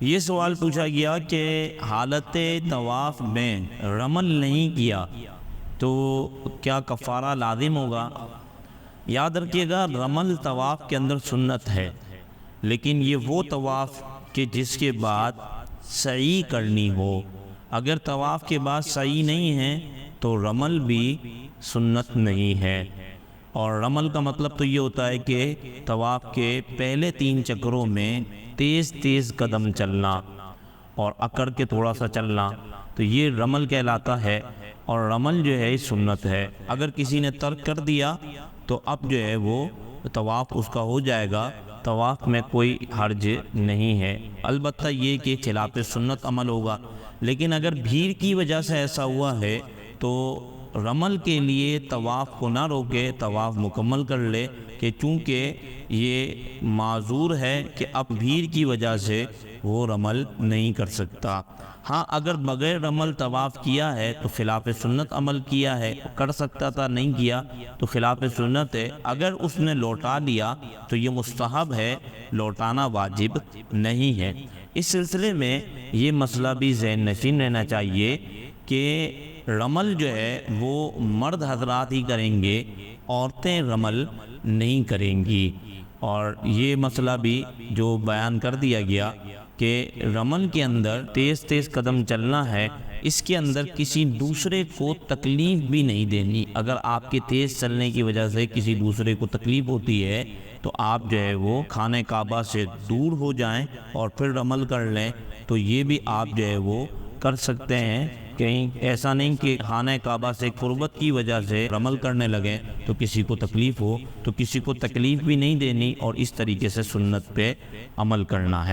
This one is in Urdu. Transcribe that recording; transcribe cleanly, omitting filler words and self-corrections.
یہ سوال پوچھا گیا کہ حالت طواف میں رمل نہیں کیا تو کیا کفارہ لازم ہوگا؟ یاد رکھیے گا، رمل طواف کے اندر سنت ہے، لیکن یہ وہ طواف کہ جس کے بعد سعی کرنی ہو۔ اگر طواف کے بعد سعی نہیں ہے تو رمل بھی سنت نہیں ہے۔ اور رمل کا مطلب تو یہ ہوتا ہے کہ طواف کے پہلے 3 چکروں میں تیز تیز قدم چلنا اور اکڑ کے تھوڑا سا چلنا، تو یہ رمل کہلاتا ہے، اور رمل جو ہے سنت ہے۔ اگر کسی نے ترک کر دیا تو اب جو ہے وہ طواف اس کا ہو جائے گا، طواف میں کوئی حرج نہیں ہے، البتہ یہ کہ خلاف سنت عمل ہوگا۔ لیکن اگر بھیڑ کی وجہ سے ایسا ہوا ہے تو رمل کے لیے طواف کو نہ روکے، طواف مکمل کر لے، کہ چونکہ یہ معذور ہے کہ اب بھیڑ کی وجہ سے وہ رمل نہیں کر سکتا۔ ہاں، اگر بغیر رمل طواف کیا ہے تو خلاف سنت عمل کیا ہے، کر سکتا تھا نہیں کیا تو خلاف سنت ہے۔ اگر اس نے لوٹا لیا تو یہ مستحب ہے، لوٹانا واجب نہیں ہے۔ اس سلسلے میں یہ مسئلہ بھی ذہن نشین رہنا چاہیے کہ رمل جو ہے وہ مرد حضرات ہی کریں گے، عورتیں رمل نہیں کریں گی۔ اور یہ مسئلہ بھی جو بیان کر دیا گیا کہ رمل کے اندر تیز تیز قدم چلنا ہے، اس کے اندر کسی دوسرے کو تکلیف بھی نہیں دینی۔ اگر آپ کے تیز چلنے کی وجہ سے کسی دوسرے کو تکلیف ہوتی ہے تو آپ جو ہے وہ خانہ کعبہ سے دور ہو جائیں اور پھر رمل کر لیں، تو یہ بھی آپ جو ہے وہ کر سکتے ہیں۔ کہیں ایسا نہیں کہ خانہ کعبہ سے قربت کی وجہ سے رمل کرنے لگیں تو کسی کو تکلیف ہو، تو کسی کو تکلیف بھی نہیں دینی اور اس طریقے سے سنت پہ عمل کرنا ہے۔